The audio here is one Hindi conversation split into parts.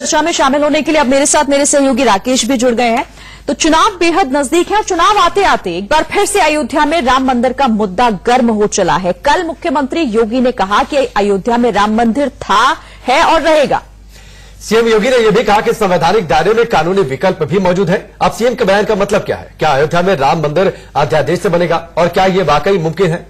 चर्चा में शामिल होने के लिए अब मेरे साथ मेरे सहयोगी राकेश भी जुड़ गए हैं। तो चुनाव बेहद नजदीक है। चुनाव आते आते एक बार फिर से अयोध्या में राम मंदिर का मुद्दा गर्म हो चला है। कल मुख्यमंत्री योगी ने कहा कि अयोध्या में राम मंदिर था, है और रहेगा। सीएम योगी ने यह भी कहा कि संवैधानिक दायरे में कानूनी विकल्प भी मौजूद है। अब सीएम के बयान का मतलब क्या है? क्या अयोध्या में राम मंदिर अध्यादेश से बनेगा और क्या यह वाकई मुमकिन है?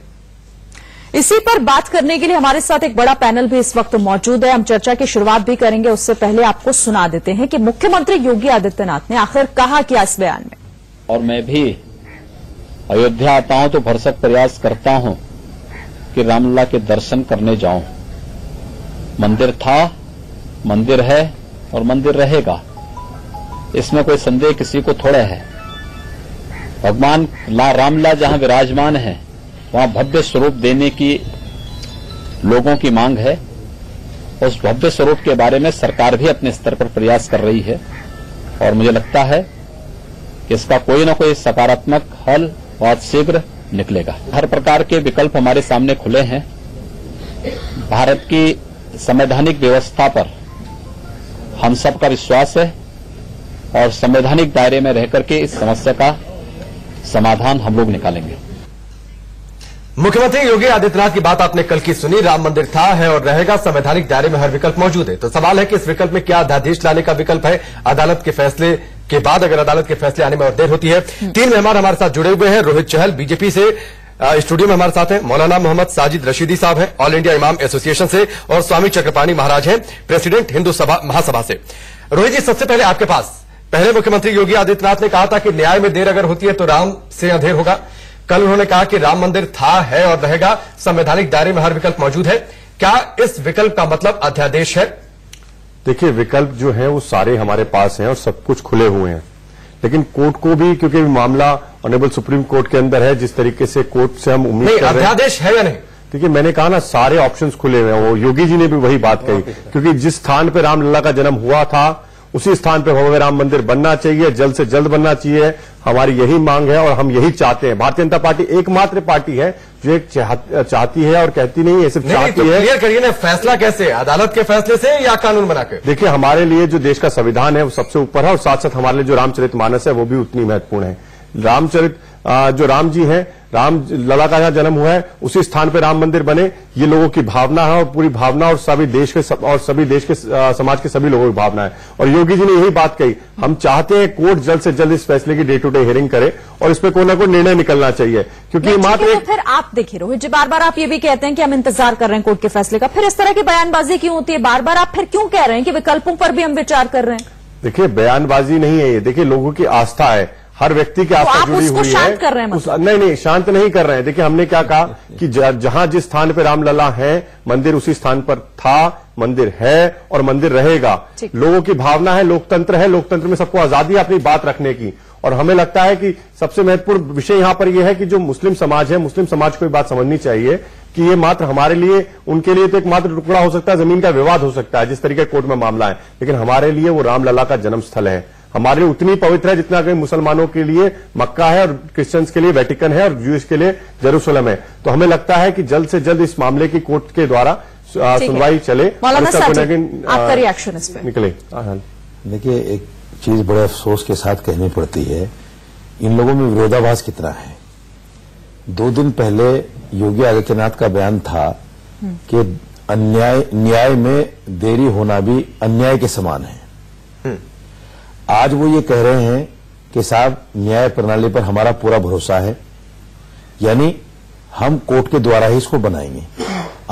इसी पर बात करने के लिए हमारे साथ एक बड़ा पैनल भी इस वक्त मौजूद है। हम चर्चा की शुरुआत भी करेंगे, उससे पहले आपको सुना देते हैं कि मुख्यमंत्री योगी आदित्यनाथ ने आखिर कहा क्या इस बयान में। और मैं भी अयोध्या आता हूं तो भरसक प्रयास करता हूं कि रामलला के दर्शन करने जाऊं। मंदिर था, मंदिर है और मंदिर रहेगा, इसमें कोई संदेह किसी को थोड़ा है। भगवान रामलला जहां विराजमान है वहां भव्य स्वरूप देने की लोगों की मांग है। उस भव्य स्वरूप के बारे में सरकार भी अपने स्तर पर प्रयास कर रही है और मुझे लगता है कि इसका कोई न कोई सकारात्मक हल बहुत शीघ्र निकलेगा। हर प्रकार के विकल्प हमारे सामने खुले हैं। भारत की संवैधानिक व्यवस्था पर हम सबका विश्वास है और संवैधानिक दायरे में रहकर के इस समस्या का समाधान हम लोग निकालेंगे। मुख्यमंत्री योगी आदित्यनाथ की बात आपने कल की सुनी। राम मंदिर था, है और रहेगा। संवैधानिक दायरे में हर विकल्प मौजूद है। तो सवाल है कि इस विकल्प में क्या अध्यादेश लाने का विकल्प है? अदालत के फैसले के बाद अगर अदालत के फैसले आने में और देर होती है। 3 मेहमान हमारे साथ जुड़े हुए हैं। रोहित चहल बीजेपी से स्टूडियो में हमारे साथ हैं। मौलाना मोहम्मद साजिद रशीदी साहब हैं ऑल इंडिया इमाम एसोसिएशन से, और स्वामी चक्रपाणी महाराज हैं प्रेसिडेंट हिंदू महासभा से। रोहित जी, सबसे पहले आपके पास, पहले मुख्यमंत्री योगी आदित्यनाथ ने कहा था कि न्याय में देर अगर होती है तो राम से अंधेर होगा। कल उन्होंने कहा कि राम मंदिर था, है और रहेगा। संवैधानिक दायरे में हर विकल्प मौजूद है। क्या इस विकल्प का मतलब अध्यादेश है? देखिए, विकल्प जो है वो सारे हमारे पास हैं और सब कुछ खुले हुए हैं, लेकिन कोर्ट को भी, क्योंकि मामला ऑनरेबल सुप्रीम कोर्ट के अंदर है, जिस तरीके से कोर्ट से हम उम्मीद कर रहे हैं। अध्यादेश है या नहीं? देखिए, मैंने कहा ना, सारे ऑप्शंस खुले हुए हैं। वो योगी जी ने भी वही बात कही, क्योंकि जिस स्थान पर रामलला का जन्म हुआ था उसी स्थान पर भव्य राम मंदिर बनना चाहिए, जल्द से जल्द बनना चाहिए। हमारी यही मांग है और हम यही चाहते हैं। भारतीय जनता पार्टी एकमात्र पार्टी है जो एक चाहती है और कहती नहीं है, सिर्फ चाहती है। क्लियर करिए ना, फैसला कैसे? अदालत के फैसले से या कानून बनाकर? देखिए, हमारे लिए जो देश का संविधान है वो सबसे ऊपर है, और साथ साथ हमारे लिए जो रामचरितमानस है वो भी उतनी महत्वपूर्ण है। जो राम जी हैं, राम लला का जहां जन्म हुआ है उसी स्थान पर राम मंदिर बने, ये लोगों की भावना है, और पूरी भावना और सभी देश के समाज के सभी लोगों की भावना है। और योगी जी ने यही बात कही, हम चाहते हैं कोर्ट जल्द से जल्द इस फैसले की डे टू डे हियरिंग करे और इस पर कोई ना कोई निर्णय निकलना चाहिए, क्योंकि मात्र फिर आप देखिए रोहित जी, बार बार आप ये भी कहते हैं कि हम इंतजार कर रहे हैं कोर्ट के फैसले का, फिर इस तरह की बयानबाजी क्यों होती है? बार बार आप फिर क्यों कह रहे हैं कि विकल्पों पर भी हम विचार कर रहे हैं? देखिए, बयानबाजी नहीं है ये। देखिए, लोगों की आस्था है, हर व्यक्ति की आस्था जुड़ी हुई है। शांत कर रहे हैं मतलब? नहीं, शांत नहीं कर रहे हैं। देखिए, हमने क्या कहा कि जहां जिस स्थान पे रामलला है मंदिर उसी स्थान पर था, मंदिर है और मंदिर रहेगा। लोगों की भावना है, लोकतंत्र है, लोकतंत्र में सबको आजादी है अपनी बात रखने की। और हमें लगता है कि सबसे महत्वपूर्ण विषय यहां पर यह है कि जो मुस्लिम समाज है, मुस्लिम समाज को ये बात समझनी चाहिए कि ये मात्र हमारे लिए, उनके लिए तो एक मात्र टुकड़ा हो सकता है, जमीन का विवाद हो सकता है, जिस तरीके कोर्ट में मामला है, लेकिन हमारे लिए वो रामलला का जन्म स्थल है। हमारे लिए उतनी पवित्र है जितना कि मुसलमानों के लिए मक्का है और क्रिश्चियंस के लिए वेटिकन है और ज्यूइश के लिए जेरूसलम है। तो हमें लगता है कि जल्द से जल्द इस मामले की कोर्ट के द्वारा सुनवाई चले, आपका रिएक्शन इस पे निकले। देखिए, एक चीज बड़े अफसोस के साथ कहनी पड़ती है, इन लोगों में विरोधाभास कितना है। 2 दिन पहले योगी आदित्यनाथ का बयान था कि न्याय में देरी होना भी अन्याय के समान है। आज वो ये कह रहे हैं कि साहब, न्याय प्रणाली पर हमारा पूरा भरोसा है, यानी हम कोर्ट के द्वारा ही इसको बनाएंगे।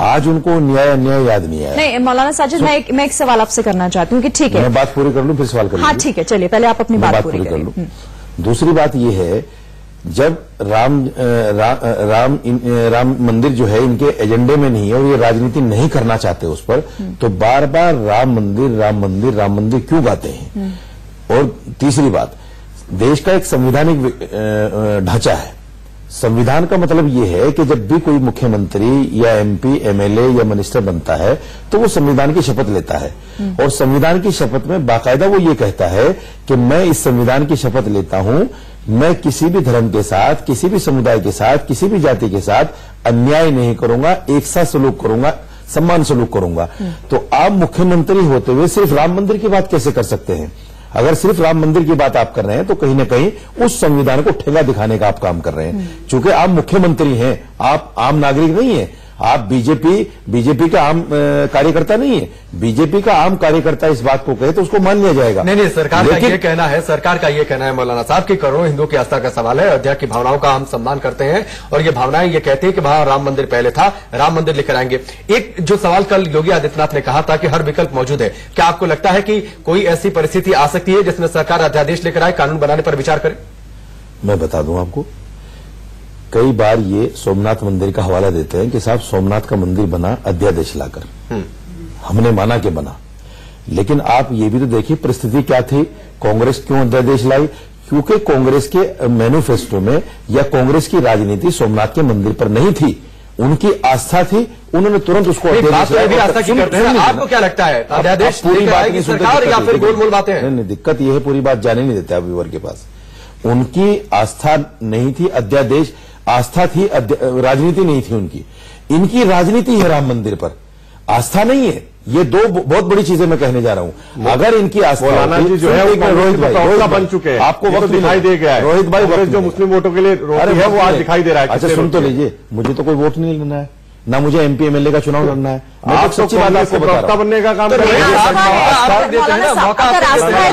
आज उनको न्याय अन्याय याद नहीं आया। नहीं मौलाना साजिद, मैं एक सवाल आपसे करना चाहती हूँ कि ठीक है, मैं बात पूरी कर लूं फिर सवाल कर लीजिए। हाँ ठीक है, चलिए पहले आप अपनी बात पूरी कर लूं। दूसरी बात यह है, जब राम मंदिर जो है इनके एजेंडे में नहीं है और ये राजनीति नहीं करना चाहते उस पर, तो बार बार राम मंदिर क्यों गाते हैं? और तीसरी बात, देश का एक संवैधानिक ढांचा है। संविधान का मतलब ये है कि जब भी कोई मुख्यमंत्री या एमपी, एमएलए या मिनिस्टर बनता है तो वो संविधान की शपथ लेता है, और संविधान की शपथ में बाकायदा वो ये कहता है कि मैं इस संविधान की शपथ लेता हूं, मैं किसी भी धर्म के साथ, किसी भी समुदाय के साथ, किसी भी जाति के साथ अन्याय नहीं करूंगा, एक साथ सलूक करूंगा, सम्मान सलूक करूंगा। तो आप मुख्यमंत्री होते हुए सिर्फ राम मंदिर की बात कैसे कर सकते हैं? अगर सिर्फ राम मंदिर की बात आप कर रहे हैं तो कहीं ना कहीं उस संविधान को ठेगा दिखाने का आप काम कर रहे हैं। चूंकि आप मुख्यमंत्री हैं, आप आम नागरिक नहीं है, आप बीजेपी का आम कार्यकर्ता नहीं है। बीजेपी का आम कार्यकर्ता इस बात को कहे तो उसको मान लिया जाएगा। नहीं, सरकार का ये कहना है मौलाना साहब की करोड़ों हिंदुओं की आस्था का सवाल है। अयोध्या की भावनाओं का हम सम्मान करते हैं और ये भावनाएं ये कहती हैं कि वहां राम मंदिर पहले था, राम मंदिर लेकर आएंगे। एक जो सवाल कल योगी आदित्यनाथ ने कहा था कि हर विकल्प मौजूद है, क्या आपको लगता है कि कोई ऐसी परिस्थिति आ सकती है जिसमें सरकार अध्यादेश लेकर आए, कानून बनाने पर विचार करे? मैं बता दूं आपको, कई बार ये सोमनाथ मंदिर का हवाला देते हैं कि साहब सोमनाथ का मंदिर बना अध्यादेश लाकर, हमने माना कि बना। लेकिन आप ये भी तो देखिए परिस्थिति क्या थी, कांग्रेस क्यों अध्यादेश लाई? क्योंकि कांग्रेस के मैनिफेस्टो में या कांग्रेस की राजनीति सोमनाथ के मंदिर पर नहीं थी, उनकी आस्था थी, उन्होंने तुरंत उसको आस्था की करते हैं। आपको क्या लगता है अध्यादेश पूरी बात नहीं सरकार या फिर गोलमोल बातें हैं? नहीं, दिक्कत यह है पूरी बात जाने नहीं देते आप व्यूअर के पास। उनकी आस्था नहीं थी, अध्यादेश आस्था थी, राजनीति नहीं थी उनकी। इनकी राजनीति है राम मंदिर पर, आस्था नहीं है। ये दो बहुत बड़ी चीजें मैं कहने जा रहा हूं। अगर इनकी आस्था, मौलाना जी जो है रोहित भाई बन चुके हैं, आपको वक्त दिखाई दे गया है। रोहित भाई जो मुस्लिम वोटों के लिए रोटी है वो आज दिखाई दे रहा है। अच्छा सुन तो लीजिए, मुझे तो कोई वोट नहीं लेना है, ना मुझे एमपी एमएलए का चुनाव लड़ना है। आप सच्ची बात आपको प्रवक्ता बनने का काम कर रहे हैं।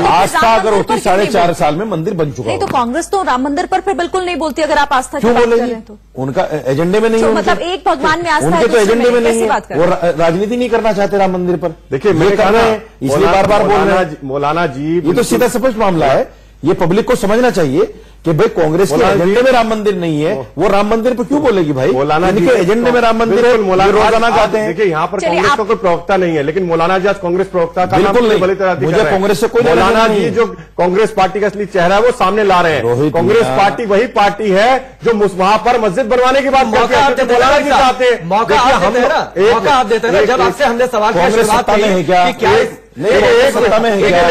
आस्था अगर होती 4.5 साल में मंदिर बन चुका नहीं, तो कांग्रेस तो राम मंदिर पर फिर बिल्कुल नहीं बोलती अगर आप आस्था क्यों बोलेगी? तो उनका एजेंडे में नहीं है, मतलब एक भगवान में आस्था उनके तो एजेंडे में नहीं है, वो राजनीति नहीं करना चाहते राम मंदिर पर। देखिए मैं कहना है इसलिए बार बार बोल रहे हैं। मौलाना जी ये तो सीधा स्पष्ट मामला है, ये पब्लिक को समझना चाहिए कि भाई कांग्रेस के एजेंडे में राम मंदिर नहीं है, वो राम मंदिर पर क्यों बोलेगी भाई? मौलाना जी के एजेंडे में राम मंदिर है, रोजाना चाहते हैं। देखिए यहाँ पर कांग्रेस का कोई प्रवक्ता नहीं है, लेकिन मौलाना जी आज कांग्रेस प्रवक्ता का बिल्कुल नहीं, मुझे कांग्रेस से कोई मौलाना जी जो कांग्रेस पार्टी का असली चेहरा है वो सामने ला रहे हैं। कांग्रेस पार्टी वही पार्टी है जो वहां पर मस्जिद बनवाने की बात करती है। मौलाना जी चाहते हैं मौका आप देते हैं। जब आपसे हमने सवाल किया सत्ता में है क्या, लेकिन सत्ता में है क्या,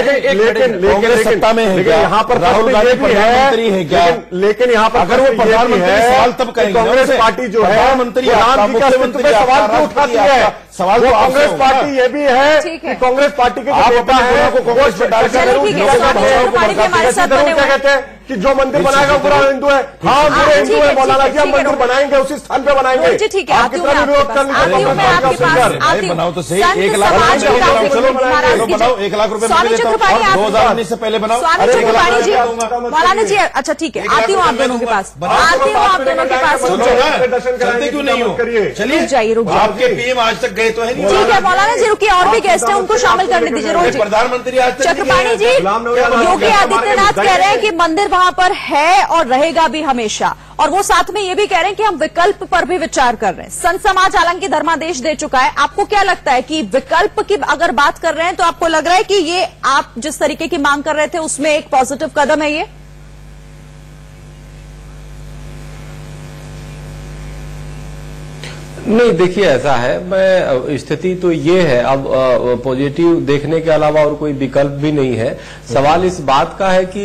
कांग्रेस सत्ता में है क्या, यहाँ पर राहुल गांधी प्रधानमंत्री है क्या? लेकिन यहाँ पर अगर वो प्रधानमंत्री सवाल तब करेंगे, कांग्रेस पार्टी जो है प्रधानमंत्री मुख्यमंत्री सवाल क्यों उठाती है? सवाल तो कांग्रेस पार्टी ये भी है कि कांग्रेस पार्टी के जो नेता है वो कांग्रेस पर क्या कहते हैं कि जो मंदिर बनाएगा पूरा हिंदू है। हाँ पूरे हिंदू है मौलाना जी, हम मंदिर बनाएंगे उसी स्थान पे बनाएंगे। आप कितना भी विरोध कर लीजिए, बनाओ तो सही। 1 लाख बनाओ, 1 लाख रुपए 2019 से पहले बनाओ। मौलाना जी अच्छा ठीक है, आती हूँ आप दोनों के पास, आती हूँ आप दोनों के पास। चलते क्यों नहीं हो? चलिए जाइए, रुक जाइए। आपके पीएम आज तक गए तो है नहीं। ठीक है मौलाना जी रुकिए, और भी गेस्ट हैं उनको शामिल करने दीजिए। रोज प्रधानमंत्री आज तक चक्रपाणी जी, योगी आदित्यनाथ कह रहे हैं कि मंदिर वहां पर है और रहेगा भी हमेशा, और वो साथ में ये भी कह रहे हैं कि हम विकल्प पर भी विचार कर रहे हैं। संत समाज हालांकि धर्मादेश दे चुका है। आपको क्या लगता है कि विकल्प की अगर बात कर रहे हैं तो आपको लग रहा है कि ये आप जिस तरीके की मांग कर रहे थे उसमें एक पॉजिटिव कदम है ये? नहीं देखिए ऐसा है, मैं स्थिति तो ये है, अब पॉजिटिव देखने के अलावा और कोई विकल्प भी नहीं है। सवाल इस बात का है कि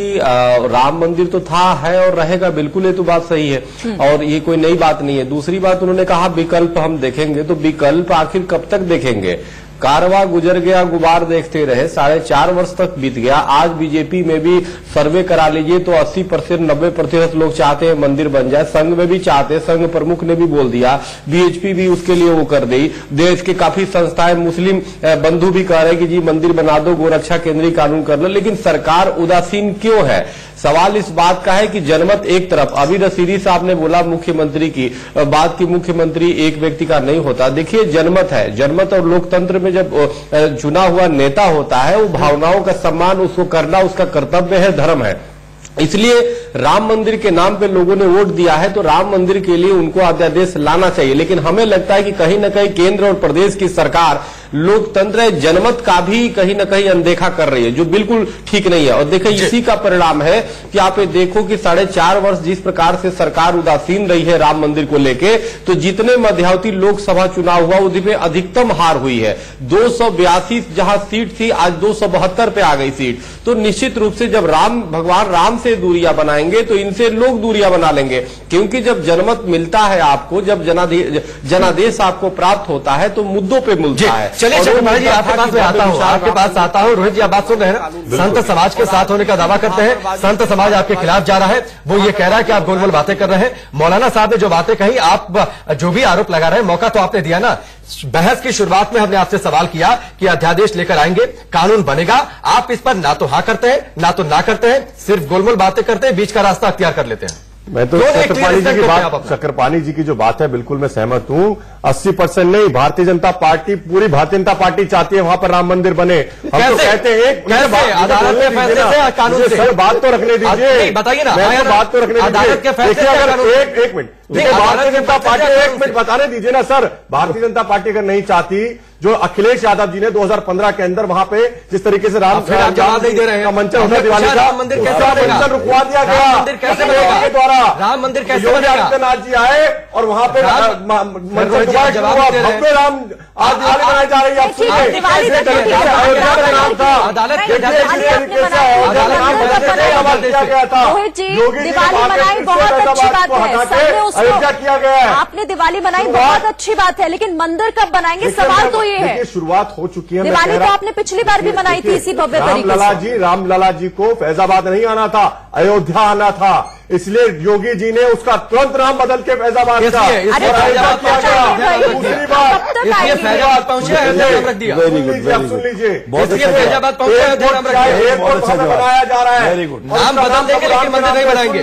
राम मंदिर तो था, है और रहेगा, बिल्कुल ये तो बात सही है और ये कोई नई बात नहीं है। दूसरी बात उन्होंने कहा विकल्प हम देखेंगे, तो विकल्प आखिर कब तक देखेंगे? कारवा गुजर गया, गुबार देखते रहे, 4.5 वर्ष तक बीत गया। आज बीजेपी में भी सर्वे करा लीजिए तो 80% 90% लोग चाहते हैं मंदिर बन जाए। संघ में भी चाहते, संघ प्रमुख ने भी बोल दिया, बीएचपी भी उसके लिए वो कर दी। देश के काफी संस्थाएं, मुस्लिम बंधु भी कह रहे हैं कि जी मंदिर बना दो, गोरक्षा केंद्रीय कानून कर लो, लेकिन सरकार उदासीन क्यों है? सवाल इस बात का है कि जनमत एक तरफ, अभी रशीदी साहब ने बोला मुख्यमंत्री की बात की मुख्यमंत्री एक व्यक्ति का नहीं होता। देखिए जनमत है, जनमत और लोकतंत्र में जब चुना हुआ नेता होता है वो भावनाओं का सम्मान उसको करना उसका कर्तव्य है, धर्म है। इसलिए राम मंदिर के नाम पे लोगों ने वोट दिया है तो राम मंदिर के लिए उनको अध्यादेश लाना चाहिए। लेकिन हमें लगता है कि कहीं न कहीं केंद्र और प्रदेश की सरकार लोकतंत्र जनमत का भी कहीं न कहीं अनदेखा कर रही है, जो बिल्कुल ठीक नहीं है। और देखिए इसी का परिणाम है कि आप ये देखो कि 4.5 वर्ष जिस प्रकार से सरकार उदासीन रही है राम मंदिर को लेके, तो जितने मध्यावधि लोकसभा चुनाव हुआ उसमें अधिकतम हार हुई है। 282 जहां सीट थी आज 272 पे आ गई सीट। तो निश्चित रूप से जब भगवान राम से दूरियां बनाएंगे जाएंगे तो इनसे लोग दूरियां बना लेंगे, क्योंकि जब जनमत मिलता है आपको, जब जनादेश आपको प्राप्त होता है तो मुद्दों पे मिलता है। चलिए चंद्रभाई जी, आपके पास आता हूं। रोहित जी, आप बात सुन रहे हैं, संत समाज के साथ होने का दावा करते हैं, संत समाज आपके खिलाफ जा रहा है, वो ये कह रहा है कि आप गोलमोल बातें कर रहे हैं। मौलाना साहब ने जो बातें कही, आप जो भी आरोप लगा रहे हैं, मौका तो आपने दिया ना। बहस की शुरुआत में हमने आपसे सवाल किया कि अध्यादेश लेकर आएंगे, कानून बनेगा, आप इस पर ना तो हाँ करते हैं ना तो ना करते हैं, सिर्फ गोलमोल बातें करते हैं, बीच का रास्ता अख्तियार कर लेते हैं। मैं तो चक्रपाणी जी की जो बात है बिल्कुल मैं सहमत हूं। 80% नहीं, भारतीय जनता पार्टी, पूरी भारतीय जनता पार्टी चाहती है वहां पर राम मंदिर बने। हम तो कहते हैं अदालत के फैसले से, कानून से, सर बात तो रखने दीजिए, बताइए ना, बात तो रखने दीजिए। अगर एक मिनट, भारतीय जनता पार्टी, एक मिनट बताने दीजिए ना सर। भारतीय जनता पार्टी अगर नहीं चाहती, जो अखिलेश यादव जी ने 2015 के अंदर वहां पे जिस तरीके से राम जवाब नहीं दे रहे हैं, मंचन होता दिवाली का, मंदिर कैसे बनेगा, रुकवा दिया गया, मंदिर कैसे बनेगा के द्वारा, राम मंदिर कैसे बनेगा। आदित्यनाथ जी आए और वहां पे भव्य राम आज दिवाली मनाई जा रही है। अयोध्या का नाम था, अदालत किया गया था, योगी जी अयोध्या किया गया है। आपने दिवाली मनाई, बहुत अच्छी बात है, लेकिन मंदिर कब बनाएंगे, सवाल तो ये है। शुरुआत हो चुकी है, दिवाली तो आपने पिछली बार भी मनाई थी इसी भव्य तरीके से। रामलला जी को फैजाबाद नहीं आना था, अयोध्या आना था, इसलिए योगी जी ने उसका तुरंत नाम बदल के फैजाबाद का दूसरी बात सुन लीजिए, बनाया जा रहा है, नाम बदल देंगे लेकिन मंदिर नहीं बनाएंगे,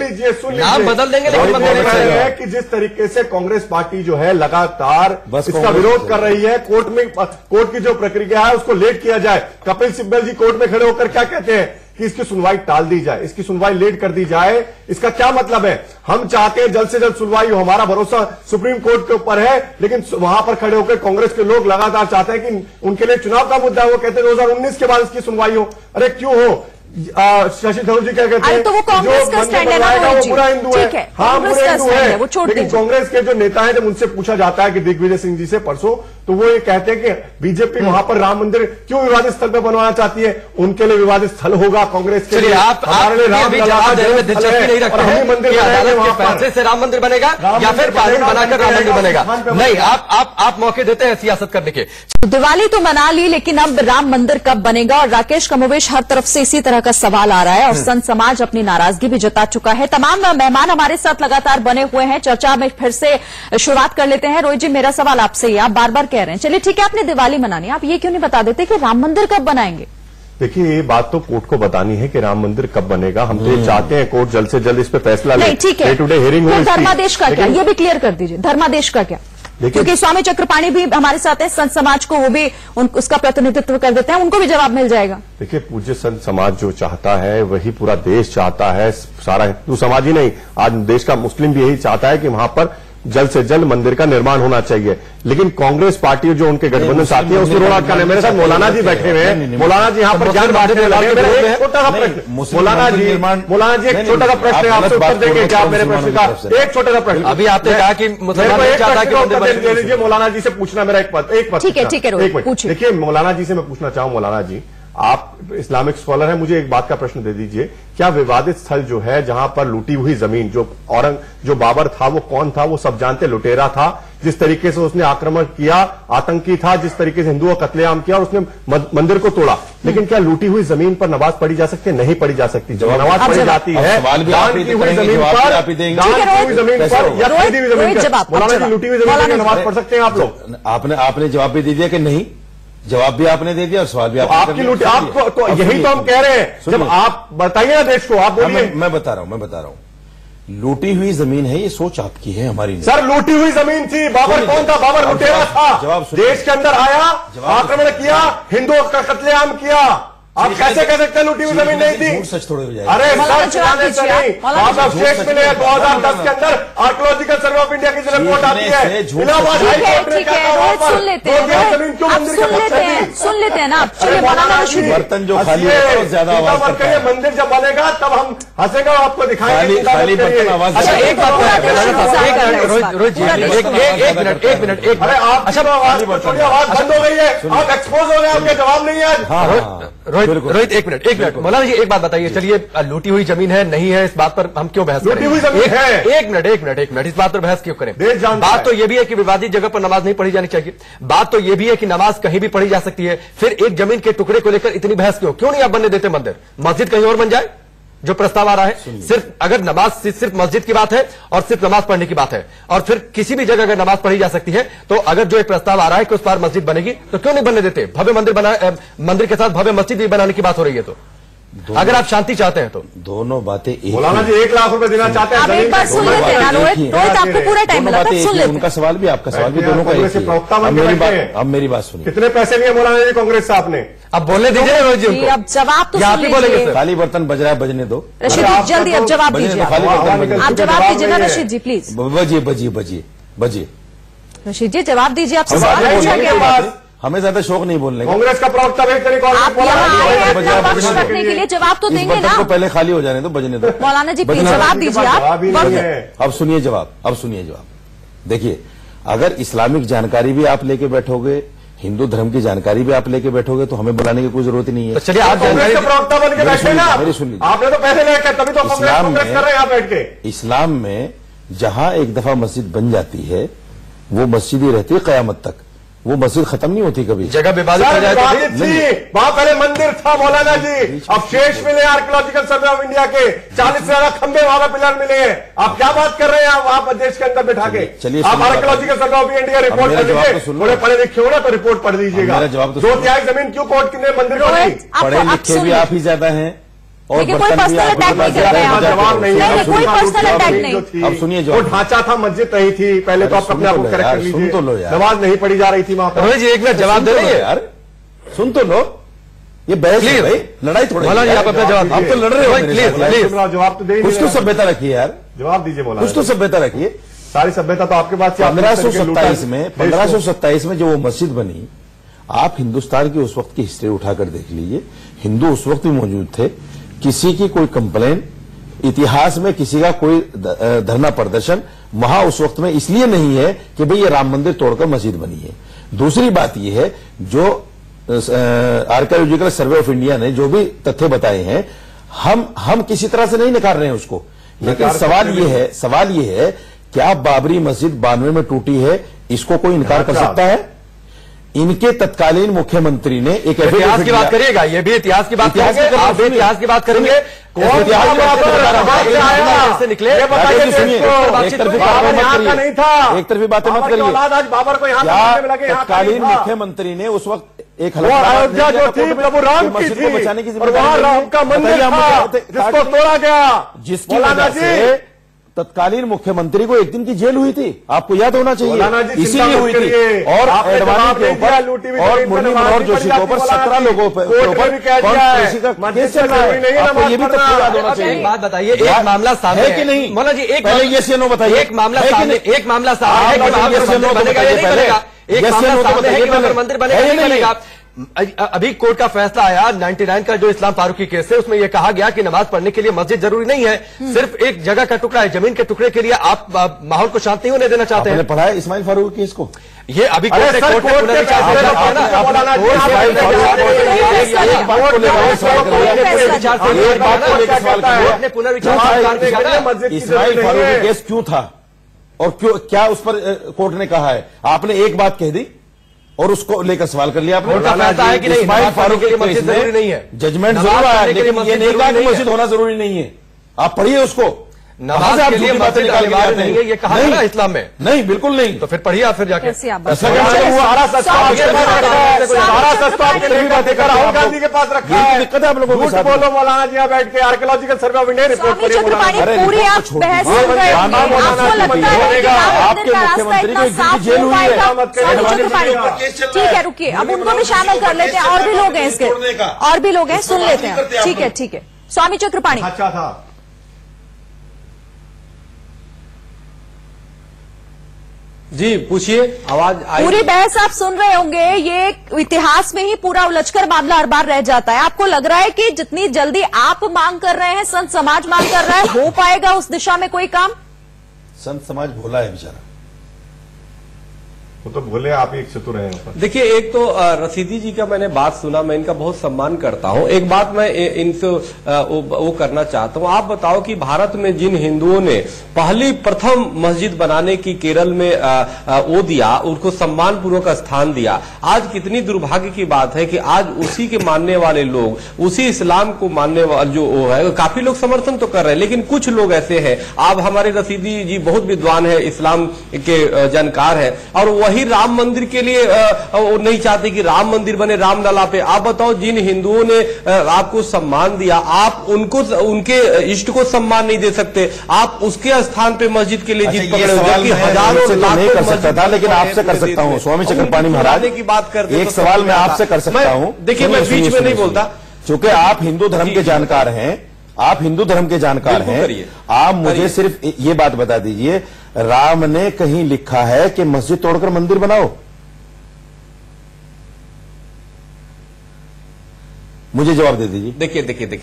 नाम बदल देंगे लेकिन मंदिर नहीं बनाएंगे। कि जिस तरीके से कांग्रेस पार्टी जो है लगातार इसका विरोध कर रही है, कोर्ट की जो प्रक्रिया है उसको लेट किया जाए। कपिल सिब्बल जी कोर्ट में खड़े होकर क्या कहते हैं कि इसकी सुनवाई टाल दी जाए, इसकी सुनवाई लेट कर दी जाए। इसका क्या मतलब है? हम चाहते हैं जल्द से जल्द सुनवाई हो, हमारा भरोसा सुप्रीम कोर्ट के ऊपर है, लेकिन वहां पर खड़े होकर कांग्रेस के लोग लगातार चाहते हैं कि उनके लिए चुनाव का मुद्दा है, वो कहते हैं 2019 के बाद इसकी सुनवाई हो। अरे क्यों हो? शशि थरूर जी क्या कहते हैं, तो वो कांग्रेस का स्टैंड है ना, वो बुरा हिंदू है, हाँ बुरा हिंदू है, वो छोड़ लेकिन कांग्रेस के जो नेता है, जब उनसे पूछा जाता है कि दिग्विजय सिंह जी से परसों, तो वो ये कहते हैं कि बीजेपी वहां पर राम मंदिर क्यों विवादित स्थल पर बनवाना चाहती है, उनके लिए विवादित स्थल होगा कांग्रेस के लिए। आप जवाब देने में दिलचस्पी नहीं रखते हैं कि अदालत के फैसले से राम मंदिर बनेगा या फिर कानून बनाकर राम मंदिर बनेगा? नहीं, आप मौके देते हैं सियासत करने के। दिवाली तो मना ली, लेकिन अब राम मंदिर कब बनेगा? और राकेश कमोवेश हर तरफ से इसी तरह का सवाल आ रहा है और संत समाज अपनी नाराजगी भी जता चुका है। तमाम मेहमान हमारे साथ लगातार बने हुए हैं, चर्चा में फिर से शुरुआत कर लेते हैं। रोहित जी, मेरा सवाल आपसे ही, आप बार बार कह रहे हैं, चलिए ठीक है आपने दिवाली मनानी, आप ये क्यों नहीं बता देते कि राम मंदिर कब बनाएंगे? देखिए, ये बात तो कोर्ट को बतानी है कि राम मंदिर कब बनेगा। हम तो ये चाहते हैं कोर्ट जल्द से जल्द इस पे फैसला ले। ठीक है, टुडे हियरिंग हुई, धर्मादेश का क्या, ये भी क्लियर कर दीजिए, धर्मादेश का क्या? क्योंकि स्वामी चक्रपाणी भी हमारे साथ है, संत समाज को वो भी उसका प्रतिनिधित्व कर देते हैं, उनको भी जवाब मिल जाएगा। देखिए, पूज्य संत समाज जो चाहता है वही पूरा देश चाहता है, सारा हिंदू समाज ही नहीं, आज देश का मुस्लिम भी यही चाहता है कि वहां पर जल्द से जल्द मंदिर का निर्माण होना चाहिए। लेकिन कांग्रेस पार्टी जो उनके गठबंधन साथी है उसको रोड़ा करने, मेरे साथ मौलाना जी बैठे हुए हैं, मौलाना जी यहाँ पर ज्ञान बांटने लगे। एक छोटा सा प्रश्न, मौलाना जी एक छोटा सा प्रश्न है, आपसे उत्तर देंगे क्या मेरे प्रश्न का? एक छोटा सा प्रश्न, अभी आपने कहा कि दे लीजिए, मौलाना जी से पूछना मेरा एक बात। ठीक है, देखिए, मौलाना जी से मैं पूछना चाहूँ, मौलाना जी आप इस्लामिक स्कॉलर हैं, मुझे एक बात का प्रश्न दे दीजिए, क्या विवादित स्थल जो है जहां पर लूटी हुई जमीन, जो बाबर था वो कौन था, वो सब जानते, लुटेरा था, जिस तरीके से उसने आक्रमण किया, आतंकी था, जिस तरीके से हिंदुओं का कत्लेआम किया और उसने मंदिर को तोड़ा, लेकिन क्या लूटी हुई जमीन पर नमाज पढ़ी जा सकती है? नहीं पढ़ी जा सकती। जब नमाज पढ़ी जाती है दान की हुई जमीन पर या खरीदी हुई जमीन पर, मौलाना जी लूटी हुई जमीन पर नमाज पढ़ सकते हैं आप लोग? आपने जवाब भी दे दिया कि नहीं, जवाब भी आपने दे दिया और सवाल भी आपकी लूटी, आपको तो यही तो हम कह रहे हैं। जब आप बताइए ना देश को, आप बोलिए। मैं बता रहा हूं, लूटी हुई जमीन है, ये सोच आपकी है, हमारी नहीं। सर, लूटी हुई जमीन थी, बाबर कौन था? बाबर लुटेरा था, देश के अंदर आया, आक्रमण किया, हिंदुओं का कत्लेआम किया। आप कैसे कह सकते हैं लूटी हुई जमीन नहीं थी? सच थोड़े हो जाएगा। अरे सच जाने से नहीं, आप अवशेष मिले 2010 के अंदर आर्कियोलॉजिकल सर्वे ऑफ इंडिया की रिपोर्ट आती है, इलाहाबाद हाई कोर्ट ने क्या कहा वहां पर जमीन क्यों मंदिर के पक्ष सुन लेते हैं ना। चलिए बर्तन जो खाली है ज्यादा आवाज करता है। मंदिर जब बनेगा तब हम हंसेंगे और आपको दिखाएंगे खाली बर्तन आवाज। अच्छा, एक बात एक मिनट अरे आप आवाज बंद हो गई है, आप एक्सपोज हो गए, आपके जवाब नहीं है। रोहित एक मिनट मौलाना जी एक बात बताइए, चलिए लूटी हुई जमीन है नहीं है इस बात पर हम क्यों बहस करें? एक मिनट इस बात पर बहस क्यों करें? बात तो ये भी है कि विवादित जगह पर नमाज नहीं पढ़ी जानी चाहिए, बात तो ये भी है कि नमाज कहीं भी पढ़ी जा सकती है, फिर एक जमीन के टुकड़े को लेकर इतनी बहस क्यों नहीं आप बनने देते मंदिर? मस्जिद कहीं और बन जाए जो प्रस्ताव आ रहा है। सिर्फ अगर नमाज सिर्फ मस्जिद की बात है और सिर्फ नमाज पढ़ने की बात है, और फिर किसी भी जगह अगर नमाज पढ़ी जा सकती है, तो अगर जो एक प्रस्ताव आ रहा है कि उस पार मस्जिद बनेगी तो क्यों नहीं बनने देते? भव्य मंदिर के साथ भव्य मस्जिद भी बनाने की बात हो रही है, तो अगर आप शांति चाहते हैं तो दोनों बातें एक। मौलाना जी 1 लाख रुपए देना चाहते हैं, एक बार सुन लेते हैं रोहित, आपको पूरा टाइम मिला था, सुन लेते हैं। उनका सवाल भी आपका सवाल भी दोनों का एक ही है। अब मेरी बात सुनिए, कितने पैसे लिए मौलाना जी कांग्रेस से आपने? अब बोलने दीजिए रोहित जी उनको, अब जवाब तो आप ही बोलेंगे सर। खाली बर्तन बज रहा है, बजने दो रशीद जी, जल्दी अब जवाब बजने दीजिए, दो, खाली बर्तन आप जवाब दीजिए ना रशीद जी प्लीज। बजिए रशीद जी जवाब दीजिए, आपसे सवाल पूछा गया। हमें ज्यादा शौक नहीं बोलने का। कांग्रेस का प्रवक्ता आप यहाँ आए हैं अपना पक्ष रखने के लिए, जवाब तो देंगे ना? को पहले खाली हो जाने दो, बजने दो। मौलाना जी प्लीज जवाब दीजिए आप। अब सुनिए जवाब। देखिए, अगर इस्लामिक जानकारी भी आप लेके बैठोगे, हिंदू धर्म की जानकारी भी आप लेके बैठोगे, तो हमें बुलाने की कोई जरूरत ही नहीं है। तो चलिए आप कांग्रेस का प्रवक्ता बन के बैठे ना, मेरी सुन लीजिए। आपने तो पैसे लेके तभी तो कांग्रेस कर रहे हैं यहाँ बैठ के। इस्लाम में जहां एक दफा मस्जिद बन जाती है वो मस्जिद ही रहती है कयामत तक, वो मस्जिद खत्म नहीं होती कभी। जगह विवादित थी, वहां पहले मंदिर था मौलाना जी, अब शेष मिले आर्कियोलॉजिकल सर्वे ऑफ इंडिया के 40 से ज्यादा खंबे वहां पर पिलर मिले हैं। आप क्या बात कर रहे हैं वहां पर देश के अंदर बैठा के? चलिए आप archaeological survey of India report पढ़ लीजिए, थोड़े पढ़े लिखे हो ना तो रिपोर्ट पढ़ लीजिएगा। 2/3 जमीन क्यों कोर्ट ने मंदिर को दी? पढ़े लिखे भी आप ही ज्यादा हैं और कोई पर्सनल अटैक नहीं कर रहे हैं, जवाब नहीं, कोई पर्सनल अटैक नहीं। अब सुनिए, जो ढांचा था मस्जिद नहीं थी, पहले तो आप अपने आप को करेक्ट कर लीजिए। सुन तो लो यार, नमाज नहीं पढ़ी जा रही थी वहां पर। रोहित जी एक मिनट जवाब दे रही है यार, सुन तो लो, ये बहस है भाई, लड़ाई थोड़ी। मौलाना जी आप अपना जवाब, आप तो लड़ रहे हो, प्लीज जवाब तो दे, कुछ तो सभ्यता रखिए यार, जवाब दीजिए मौलाना, कुछ तो सभ्यता रखिए। सारी सभ्यता तो आपके पास। 1527 में जो वो मस्जिद बनी, आप हिंदुस्तान की उस वक्त की हिस्ट्री उठाकर देख लीजिए, हिंदू उस वक्त भी मौजूद थे, किसी की कोई कंप्लेन, इतिहास में किसी का कोई धरना प्रदर्शन वहां उस वक्त में इसलिए नहीं है कि भाई ये राम मंदिर तोड़कर मस्जिद बनी है। दूसरी बात यह है, जो आर्कियोलॉजिकल सर्वे ऑफ इंडिया ने जो भी तथ्य बताए हैं, हम किसी तरह से नहीं नकार रहे हैं उसको, लेकिन सवाल ये है क्या बाबरी मस्जिद 92 में टूटी है, इसको कोई इनकार कर सकता है? इनके तत्कालीन मुख्यमंत्री ने एक इतिहास की बात करिएगा, ये भी इतिहास की बात करेंगे, आप भी इतिहास की बात करेंगे। निकले एक तरफी बातें मत करिए। बाबर को तत्कालीन मुख्यमंत्री ने उस वक्त एक अयोध्या जो थी प्रभु राम की थी, बचाने की जिम्मेदारी राम का मंदिर था जिसको तोड़ा गया, जिसकी वजह से तत्कालीन मुख्यमंत्री को 1 दिन की जेल हुई थी, आपको याद होना चाहिए, इसीलिए हुई थी। और एडवाणी के ऊपर और मुरली मनोहर जोशी के ऊपर 17 लोगों के ऊपर केस चल रहा है, आपको ये भी तथ्य याद होना चाहिए। एक बात बताइए, एक मामला सामने है कि नहीं? मौलाना जी एक पहले यस या नो बताइए, एक मामला सामने है कि मंदिर बनेगा या नहीं बनेगा? एक मामला सामने है कि मंदिर बनेगा या नहीं बनेगा? अभी कोर्ट का फैसला आया 99 का जो इस्लाम फारूकी केस है, उसमें यह कहा गया कि नमाज पढ़ने के लिए मस्जिद जरूरी नहीं है, सिर्फ एक जगह का टुकड़ा है, जमीन के टुकड़े के लिए आप माहौल को शांत नहीं होने देना चाहते हैं। पढ़ा है इस्माइल फारूकी केस को? ये अभी कोर्ट ने पुनर्विचार इस्माइल फारूकी केस क्यों था और क्यों, क्या उस पर कोर्ट ने कहा है? आपने एक बात कह दी और उसको लेकर सवाल कर लिया आपने। है कि नहीं इस्माइल फारूकी के मस्जिद जरूरी नहीं है, जजमेंट जरूर आया, लेकिन ये नहीं कहा कि मस्जिद होना जरूरी नहीं है। आप पढ़िए उसको, नमाज के लिए मस्जिद अनिवार्य नहीं है, ये कहा है ना इस्लाम में? नहीं, बिल्कुल नहीं। तो फिर पढ़िए आप, फिर जाके सारा सस्ता राहुल गांधी के पास रखा है। दिक्कत है आप लोगों को, झूठ बोलो मौलाना जी, यहाँ बैठ के archaeological survey of India report पूरी आप बहस सुन रहे हैं, आपको लगता है कि आपके मुख्यमंत्री को 1 दिन की जेल हुई है। ठीक है, रुकिए, अब उनको भी शामिल कर लेते हैं, और भी लोग हैं इसके, और भी लोग हैं, सुन लेते हैं। ठीक है, स्वामी चक्रपाणी। अच्छा था जी, पूछिए, आवाज आई? पूरी बहस आप सुन रहे होंगे, ये इतिहास में ही पूरा उलझकर मामला हर बार रह जाता है। आपको लग रहा है कि जितनी जल्दी आप मांग कर रहे हैं, संत समाज मांग कर रहा है, हो पाएगा उस दिशा में कोई काम? संत समाज भोला है बेचारा, वो तो बोले आप एक चतुर हैं। देखिए, एक तो रशीदी जी का मैंने बात सुना, मैं इनका बहुत सम्मान करता हूं। एक बात मैं इनसे वो करना चाहता हूं, आप बताओ कि भारत में जिन हिंदुओं ने प्रथम मस्जिद बनाने की केरल में वो दिया, उनको सम्मान पूर्वक स्थान दिया, आज कितनी दुर्भाग्य की बात है कि आज उसी के मानने वाले लोग, उसी इस्लाम को मानने वाले जो वो है, काफी लोग समर्थन तो कर रहे हैं, लेकिन कुछ लोग ऐसे हैं। आप हमारे रशीदी जी बहुत विद्वान है, इस्लाम के जानकार है, और वही राम मंदिर के लिए वो नहीं चाहते कि राम मंदिर बने रामलला पे। आप बताओ, जिन हिंदुओं ने आपको सम्मान दिया, आप उनको उनके इष्ट को सम्मान नहीं दे सकते, आप उसके स्थान पे मस्जिद के लिए जीत पकड़े हो, कि हजारों नहीं कर सकता था, लेकिन आपसे कर सकता हूँ। स्वामी चक्रपाणी महाराज की बात करते, एक सवाल मैं आपसे कर सकता हूँ। देखिए, मैं बीच में नहीं बोलता, चूंकि आप हिंदू धर्म के जानकार हैं, आप हिंदू धर्म के जानकार हैं, आप मुझे सिर्फ ये बात बता दीजिए, राम ने कहीं लिखा है कि मस्जिद तोड़कर मंदिर बनाओ? मुझे जवाब दे दीजिए।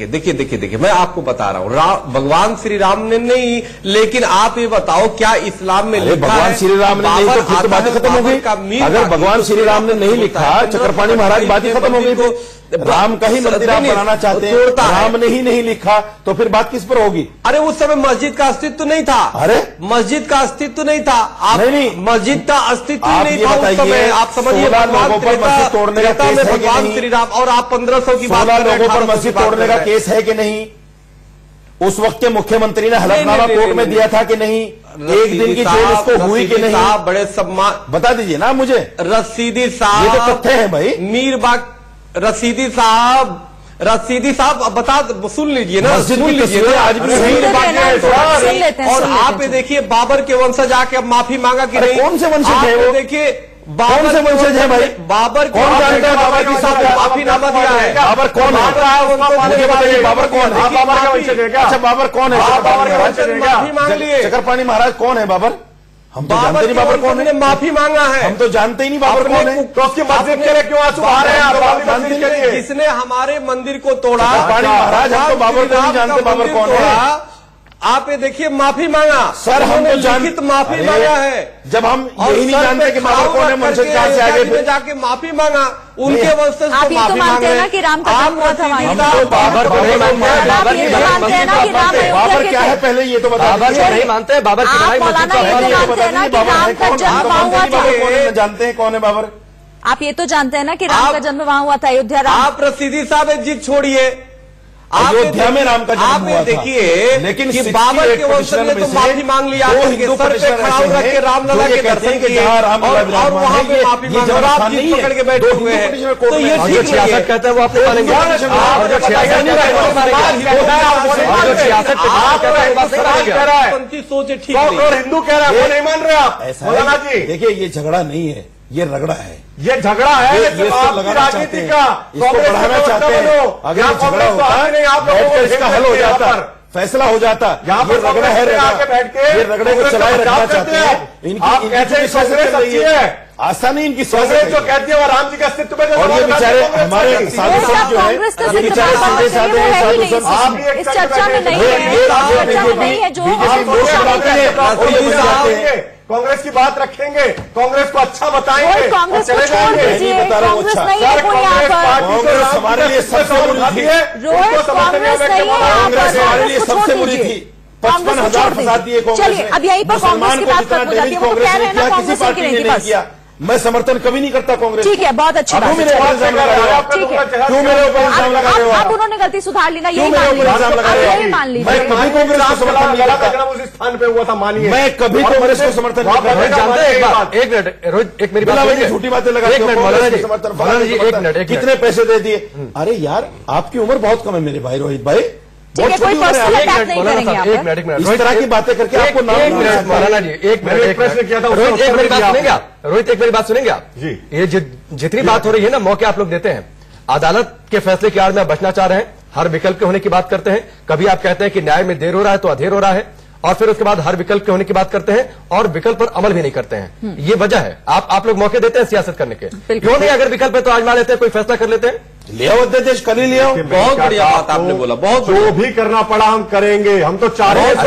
देखिए, मैं आपको बता रहा हूँ, भगवान श्री राम ने नहीं, लेकिन आप ये बताओ, क्या इस्लाम में लिखा है? भगवान श्री राम ने नहीं तो फिर तो बातें खत्म हो गई। अगर भगवान श्री राम ने नहीं लिखा, चक्रपाणी महाराज, बातें खत्म हो गई। राम का ही मंदिर आप बनाना चाहते हैं, राम ने ही नहीं लिखा, तो फिर बात किस पर होगी? अरे उस समय मस्जिद का अस्तित्व नहीं था। अरे मस्जिद का अस्तित्व नहीं था। आप नहीं, मस्जिद का अस्तित्व नहीं था उस समय। आप समझिए, मस्जिद तोड़ने का केस है कि भगवान नहीं? श्री राम, और आप 1500 की बात, 16 लोगों पर मस्जिद तोड़ने का केस है कि नहीं? उस वक्त के मुख्यमंत्री ने हलफनामा कोर्ट में दिया था कि नहीं? एक दिन की जेल उसको हुई कि नहीं? बड़े सम्मान, बता दीजिए ना मुझे। रशीदी साहब, ये तो तथ्य है भाई। मीरबाग रशीदी साहब बता, सुन लीजिए ना, सुन लीजिए ना, आज भी। और आप देखिए, बाबर के वंशज आके अब माफी मांगा कि नहीं? कौन से वंशज है वो? देखिए, कौन से वंशज है भाई? बाबर कौन जानते हैं बाबर की साथ माफीनामा दिया है? बाबर कौन है? मुझे बताइए, बाबर कौन है? बाबर का वंशज है क्या? अच्छा, बाबर कौन है? माफी मांग लिए। चक्रपाणी महाराज कौन है बाबर? हम तो जानते नहीं बाबर कौन है। माफी मांगा है, हम तो जानते ही नहीं बाबर कौन है। तो उसकी मस्जिद के लिए क्यों आंसू आ रहे हैं आप? जिसने हमारे मंदिर को तोड़ा, महाराज, हम तो बाबर को नहीं जानते बाबर कौन है। आप ये देखिए, माफी मांगा सर, हम तो लिखित माफी मांगा है। जब हम यही नहीं जानते कि बाबर कौन है, वंशज कहां से आगे, फिर जाके माफी मांगा उनके वंशज। आप ये तो मानते हैं ना कि राम का जन्म हुआ था वहीं? हम तो बाबर को नहीं मानते हैं। बाबर ये तो मानते हैं ना कि राम बाबर क्या है, पहले ये तो बता। बाबर को नहीं मानते हैं, बाबर की लड़ाई मौलाना ये तो जानते हैं ना कि राम का जन्म वहाँ हुआ था? जानते हैं कौन है बाबर? आप ये तो जानते हैं ना कि राम का जन्म वहाँ हुआ था, अयोध्या। आप रशीदी साहब एक जिद छोड़िए, अयोध्या में राम का जन्म हुआ था, देखिए, लेकिन कि बाबर के वंशज ने तो माफी मांग लिया, हिंदू सर पे खड़ा होकर के रामलला के दर्शन किए, और वहां पे माफी मांग, और आप जीत पकड़ के बैठे हुए हैं, तो ये ठीक नहीं है। कहते हैं वो आपको मानेंगे? सोचे ठीक नहीं, हिंदू कह रहा है, वो नहीं मान रहे आप? मौलाना जी देखिए, ये झगड़ा नहीं है, ये रगड़ा है। ये झगड़ा है, ये आपकी राजनीति का, इसको बढ़ाना चाहते हैं। अगर ये झगड़ा होता है, इसका हल हो जाता, फैसला हो जाता। ये रगड़ा है, ये रगड़े को चलाए रखना चाहते हैं। आप कैसे कांग्रेस अच्छी है? आस्था नहीं इनकी, कांग्रेस जो कहती है वो राम जी का अस्तित्व पे, और ये बेचारे हमारे साधु संत जो है, ये बेचारे संदेश आते हैं साधु संत, इस चर्चा में नहीं है जो कांग्रेस की बात रखेंगे, कांग्रेस को अच्छा बताएंगे, कांग्रेस को चले छोड़ दीजिए। कांग्रेस नहीं है कोई यहाँ पर, कांग्रेस हमारे लिए सबसे बुरी थी। रोहित कांग्रेस नहीं है यहाँ पर, हमारे लिए सबसे बुरी थी। 55,000 फंसा दिए कांग्रेस ने। चलिए, अब यहीं पर कांग्रेस की बात खत्म हो जाती है। वो कह रहे हैं ना कांग्रेस की नहीं थी, बस। मैं समर्थन कभी नहीं करता कांग्रेस। ठीक है, बहुत अच्छी बात है। मेरे ऊपर इल्जाम लगा रहे हो? ठीक है, क्यों मेरे ऊपर इल्जाम लगा रहे हो? अब उन्होंने गलती सुधार ली ना, यही मेरे ऊपर इल्जाम लगा रहे हो? यही मान लीजिए। मैं कभी कांग्रेस को समर्थन नहीं करता। उस स्थान पे हुआ था, मानिए। मैं कभी कांग्रेस को समर्थन नहीं करता। जानते हैं एक बात, एक मिनट रोहित, एक मेरी बात सुनिए। झूठी बातें लगा, एक मिनट मौलाना जी, समर्थन, मौलाना जी, एक मिनट, कितने पैसे दे दिए? अरे यार, आपकी उम्र बहुत कम है मेरे भाई रोहित भाई, ठीक है, कोई पर्सनल अटैक नहीं करेंगे आप। एक मिनट, इस तरह की बातें करके आपको नाम एक मिनट मौलाना जी, एक मिनट, एक प्रश्न किया था, रोहित एक मेरी बात सुनेंगे आप? रोहित एक मेरी बात सुनेंगे आप? जी। ये जितनी बात हो रही है ना, मौके आप लोग देते हैं, अदालत के फैसले की आड़ में बचना चाह रहे हैं, हर विकल्प के होने की बात करते हैं, कभी आप कहते हैं कि न्याय में देर हो रहा है तो अधेर हो रहा है, और फिर उसके बाद हर विकल्प के होने की बात करते हैं और विकल्प पर अमल भी नहीं करते हैं। ये वजह है। आप लोग मौके देते हैं सियासत करने के, क्यों नहीं? अगर विकल्प है तो आजमा लेते हैं, कोई फैसला कर लेते हैं। ले आओ अध्यादेश, कल ही ले आओ। बहुत बढ़िया बात आपने बोला, बहुत जो भी करना पड़ा हम करेंगे, हम तो चाह रहे हैं। राम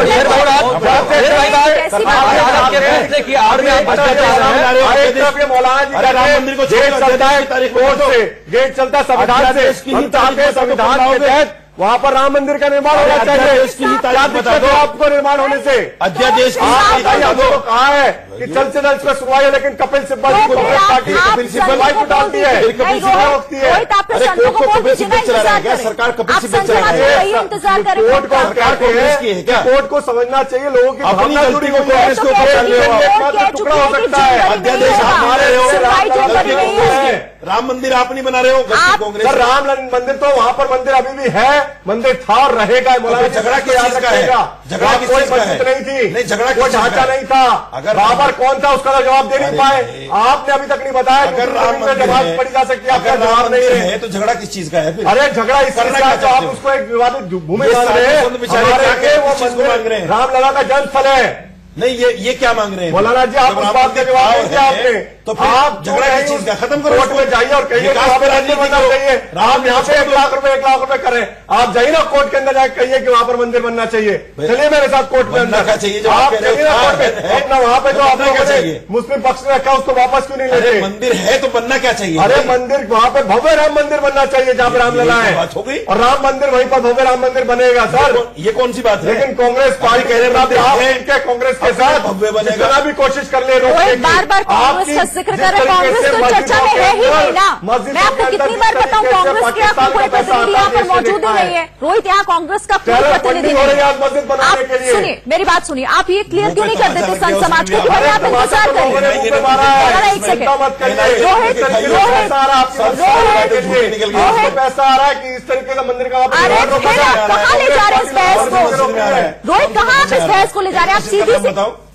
मंदिर को गेट चलता है कोर्ट से, गेट चलता है संविधान से, हम चाहते हैं संविधान के तहत वहां पर राम मंदिर का निर्माण होना चाहिए। इसकी ही तारीख बता दो आपको निर्माण होने से। अध्यादेश आपको कहा है कि जल्द से जल्द इसमें सुनवाई है, लेकिन कपिल सिब्बल की पार्टी कपिल सिब्बल को डालती है, कपिल सिब्बल रोकती है। अरे कोर्ट को कपिल सिब्बल चला रहा है क्या? सरकार कपिल सिब्बल चला रही है। कोर्ट को सरकार कोर्ट को समझना चाहिए, लोगों की अपनी गलती को कांग्रेस के ऊपर टुकड़ा हो सकता है। अध्यादेश आप मारे हो, राम मंदिर आप नहीं बना रहे हो, कांग्रेस। राम मंदिर तो वहां पर मंदिर अभी भी है, मंदिर था और रहेगा। झगड़ा किस चीज का है? झगड़ा किस चीज का है? नहीं थी, नहीं झगड़ा कोई ढांचा नहीं था। अगर बाबर कौन था उसका तो जवाब दे नहीं पाए। आपने अभी तक नहीं बताया। अगर राम मंदिर जवाब पड़ी जा सकती है, आपका अगर जवाब नहीं है तो झगड़ा किस चीज का है? अरे झगड़ा इस चीज का तो आप उसको एक विवादित भूमि मान रहे हैं। रामलला का जन्म स्थल है। नहीं, ये क्या मांग रहे हैं मौलाना जी? आप उस बात का जवाब नहीं दिया आपने, तो फिर आप झगड़ा की चीज का खत्म करो। कोर्ट में जाइए और कहिए वहां पर मंदिर बनना चाहिए। आप यहाँ पे 1 लाख रुपए करें, आप जाइए ना कोर्ट के अंदर जाकर कहिए कि वहां पर मंदिर बनना चाहिए। चलिए मेरे साथ कोर्ट में अंदर का चाहिए। आप चलिए ना कोर्ट में, अपना वहां पे जो आपने मुस्लिम पक्ष ने रखा उसको वापस क्यों नहीं लेते? मंदिर है तो बनना क्या चाहिए? अरे मंदिर वहां पे भव्य राम मंदिर बनना चाहिए जहां पर रामलला है, बात हो गई। और राम मंदिर वहीं पर भव्य राम मंदिर बनेगा सर। ये कौन सी बात है? लेकिन कांग्रेस पार्टी कह रहे हैं कांग्रेस के साथ जितना भी कोशिश कर ले बार बार कांग्रेस का जिक्र कर रहे हैं। कांग्रेस तो चर्चा में है ही नहीं ना। मैं आपको कितनी बार बताऊं, कांग्रेस के यहाँ कोई प्रतिनिधि यहाँ पर मौजूद ही नहीं है। रोहित, यहाँ कांग्रेस का कोई प्रतिनिधि नहीं है। सुनिए मेरी बात सुनिए, आप ये क्लियर क्यों नहीं कर देते संत समाज को कि भाई आप इंतजार करिए? एक सेकंड, रोहित पैसा आ रहा है कि इस तरीके का मंदिर का कहाँ ले जा रहे हैं इस बहस को? रोहित, कहाँ आप इस बहस को ले जा रहे हैं? आप सीधी सी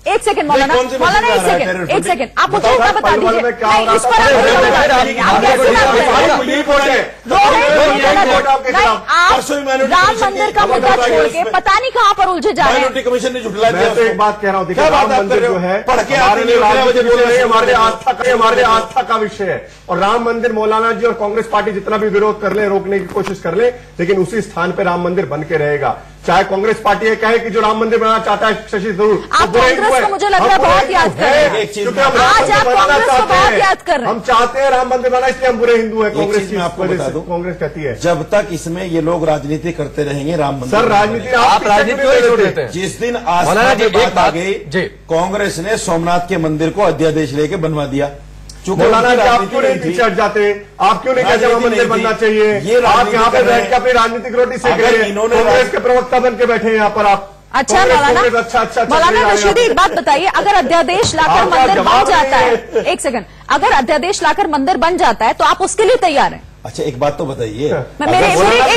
एक सेकंड मौलाना, एक सेकंड आप मुझे इतना बता दीजिए। नहीं, इस पर आप कैसे बात कर रहे हैं? आप राम मंदिर का मुद्दा छोड़ के पता नहीं कहाँ पर उलझे जा रहे हैं। कमीशन ने झुठला दिया। एक बात कह रहा हूँ, देखिए राम मंदिर जो है हमारे आस्था का विषय है, और राम मंदिर मौलाना जी और कांग्रेस पार्टी जितना भी विरोध कर ले, रोकने की कोशिश कर ले, लेकिन उसी स्थान पर राम मंदिर बन के रहेगा। चाहे कांग्रेस पार्टी ये कहे कि जो राम मंदिर बनाना चाहता है शशि थरूर, आप कांग्रेस को मुझे लग रहा है बहुत याद कर रहे हैं। क्योंकि हम आज आप कांग्रेस को बहुत याद कर रहे हैं। हम चाहते हैं राम मंदिर बनाना, इसलिए हम बुरे हिंदू हैं। कांग्रेस की आपको बता दूं, कांग्रेस कहती है जब तक इसमें ये लोग राजनीति करते रहेंगे राम मंदिर। सर राजनीति आप राजनीति क्यों छोड़ देते हैं? जिस दिन आस्था की बात आ गई, कांग्रेस ने सोमनाथ के मंदिर को अध्यादेश लेके बनवा दिया। मौलाना जी आप क्यों नहीं पीछे हट जाते? आप क्यों नहीं कहते राम मंदिर बनना चाहिए? आप यहाँ पे बैठ के अपनी राजनीतिक रोटी सेक रहे हैं। कांग्रेस के प्रवक्ता बन के बैठे हैं यहाँ पर आप। अच्छा मौलाना रशीदी, एक बात बताइए, अगर अध्यादेश लाकर मंदिर बन जाता है, एक सेकंड, अगर अध्यादेश लाकर मंदिर बन जाता है तो आप उसके लिए तैयार हैं? अच्छा एक बात तो बताइए, एक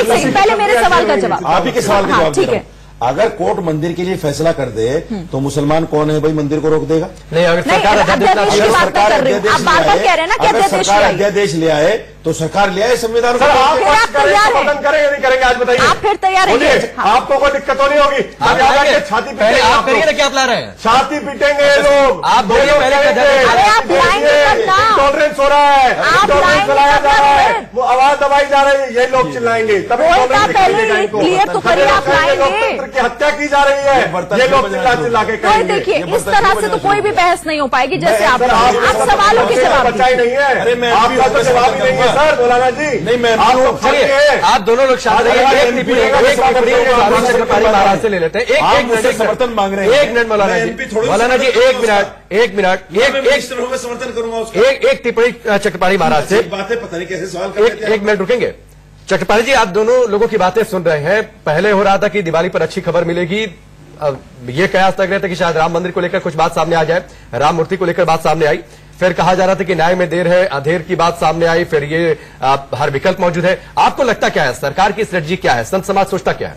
सेकंड पहले मेरे सवाल का जवाब। आप ही के सवाल का जवाब। ठीक है, अगर कोर्ट मंदिर के लिए फैसला कर दे तो मुसलमान कौन है भाई मंदिर को रोक देगा? नहीं, अगर सरकार अध्यादेश ले आए तो सरकार ले आए संविधान को। करेंगे नहीं करेंगे आज बताइए? आप फिर तैयार हैं? आपको कोई दिक्कत तो नहीं होगी? छाती पीटेंगे, आप करिए ना, क्या प्लान है? छाती पीटेंगे ये लोग। आप टॉलरेंस हो रहा है, टॉलरेंस चलाया जा रहा है, वो आवाज दबाई जा रही है, ये लोग चिल्लाएंगे तभी क्लियर तो करिए, आप लाएंगे की हत्या की जा रही है, ये लोग चिल्ला के कहेंगे। देखिए इस तरह से तो कोई भी बहस नहीं हो पाएगी जैसे आप सवालों के जवाब बचाई नहीं है। अरे मैं आपका तो जवाब ही नहीं है सर मौलाना जी। नहीं मैं आप दोनों लोग शामिल महाराज से ले लेते हैं। एक मिनट समर्थन मांग रहे हैं। एक मिनट मौलाना जी, एक मिनट समर्थन करूंगा। एक टिप्पणी चक्रपाणी महाराज से। बातें पता नहीं कैसे सवाल एक मिनट रुकेंगे। चक्रपाणी जी, आप दोनों लोगों की बातें सुन रहे हैं। पहले हो रहा था कि दिवाली पर अच्छी खबर मिलेगी, अब ये कयास तक रहे थे कि शायद राम मंदिर को लेकर कुछ बात सामने आ जाए, राम मूर्ति को लेकर बात सामने आई, फिर कहा जा रहा था कि न्याय में देर है, अधेर की बात सामने आई, फिर ये हर विकल्प मौजूद है। आपको लगता क्या है, सरकार की स्ट्रेटजी क्या है, संत समाज सोचता क्या है?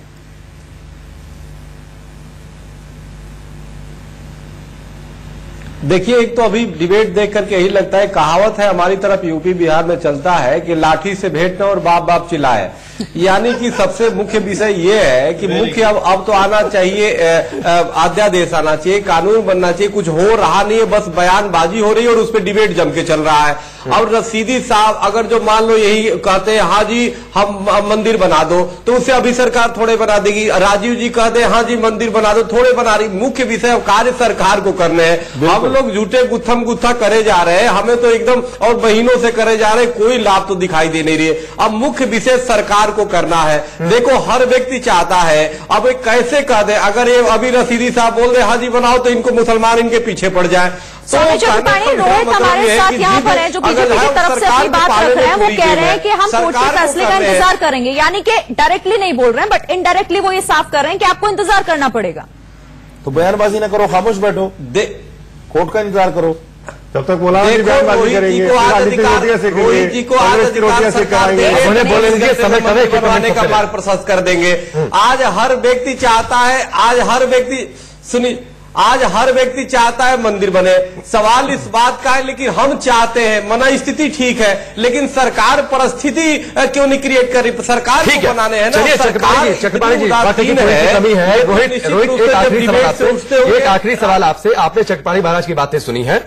देखिए, एक तो अभी डिबेट देख करके यही लगता है, कहावत है हमारी तरफ यूपी बिहार में चलता है कि लाठी से भेंट न और बाप बाप चिल्लाए। यानी कि सबसे मुख्य विषय ये है कि मुख्य अब तो आना चाहिए, अध्यादेश आना चाहिए, कानून बनना चाहिए। कुछ हो रहा नहीं है, बस बयानबाजी हो रही है और उस पर डिबेट जम के चल रहा है। और रसीदी साहब अगर जो मान लो यही कहते हैं हाँ जी हम मंदिर बना दो, तो उससे अभी सरकार थोड़े बना देगी। राजीव जी कहते हैं हाँ जी मंदिर बना दो, थोड़े बना रही। मुख्य विषय कार्य सरकार को करने हैं। हम लोग झूठे गुत्थम गुत्था करे जा रहे हैं, हमें तो एकदम और महीनों से करे जा रहे हैं, कोई लाभ तो दिखाई दे नहीं रही है। अब मुख्य विषय सरकार को करना है। देखो हर व्यक्ति चाहता है, अब कैसे कह दे, अगर ये अभी रसीदी साहब बोल रहे हाँ जी बनाओ तो इनको मुसलमान इनके पीछे पड़ जाए। तो रोहित हमारे साथ यहाँ पर है जो बीजेपी की तरफ से अपनी बात रख रहे हैं, वो कह रहे हैं कि हम कोर्ट के फैसले का इंतजार करेंगे। यानी कि डायरेक्टली नहीं बोल रहे हैं, बट इनडायरेक्टली वो ये साफ कर रहे हैं कि आपको इंतजार करना पड़ेगा। तो बयानबाजी ना करो, खामोश बैठो, कोर्ट का इंतजार करो। तब तक मौलाना जी बयानबाजी करेंगे, रोहित जी को आज अधिकार करवाने का मार्ग प्रशस्त कर देंगे। आज हर व्यक्ति चाहता है, आज हर व्यक्ति चाहता है मंदिर बने। सवाल इस बात का है, लेकिन हम चाहते हैं, मना स्थिति ठीक है, लेकिन सरकार परिस्थिति क्यों नहीं क्रिएट कर रही? सरकार को बनाने हैं ना। एक आखिरी सवाल आपसे, आपने चकपाणी महाराज की बातें सुनी है,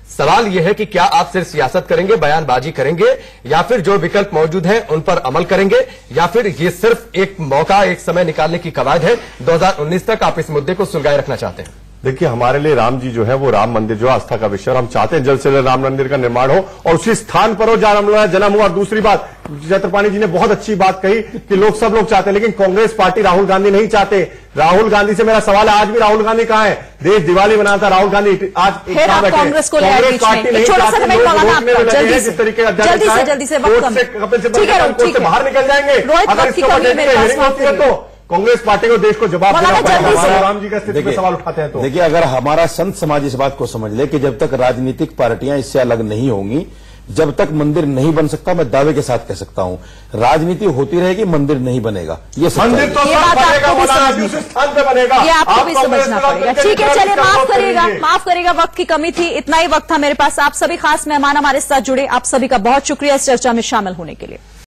सवाल यह है कि क्या आप सिर्फ सियासत करेंगे, बयानबाजी करेंगे, या फिर जो विकल्प मौजूद हैं उन पर अमल करेंगे, या फिर ये सिर्फ एक मौका, एक समय निकालने की कवायद है? 2019 तक आप इस मुद्दे को सुलझाए रखना चाहते हैं? देखिए हमारे लिए राम जी जो है वो राम मंदिर जो आस्था का विषय, और हम चाहते हैं जल्द से जल्द राम मंदिर का निर्माण हो और उसी स्थान पर हो जहां रामलला जन्म हुआ। और दूसरी बात, छत्रपाणी जी ने बहुत अच्छी बात कही कि सब लोग चाहते हैं, लेकिन कांग्रेस पार्टी, राहुल गांधी नहीं चाहते। राहुल गांधी से मेरा सवाल है, आज भी राहुल गांधी कहाँ है? देश दिवाली मनाता राहुल गांधी आज कांग्रेस को कांग्रेस पार्टी नहीं चाहती। जिस तरीके का जल्दी से बाहर निकल जाएंगे अगर इसको तो कांग्रेस पार्टी को देश को जवाब देना पड़ेगा। राम जी का स्थिति पे सवाल उठाते हैं तो देखिए, अगर हमारा संत समाज इस बात को समझ ले कि जब तक राजनीतिक पार्टियां इससे अलग नहीं होंगी, जब तक मंदिर नहीं बन सकता, मैं दावे के साथ कह सकता हूं, राजनीति होती रहेगी, मंदिर नहीं बनेगा। ये मंदिर तो स्थान पे बनेगा, ये आपको भी समझना पड़ेगा। ठीक है, चलिए माफ करिएगा, वक्त की कमी थी, इतना ही वक्त था मेरे पास। आप सभी खास मेहमान हमारे साथ जुड़े, आप सभी का बहुत शुक्रिया इस चर्चा में शामिल होने के लिए।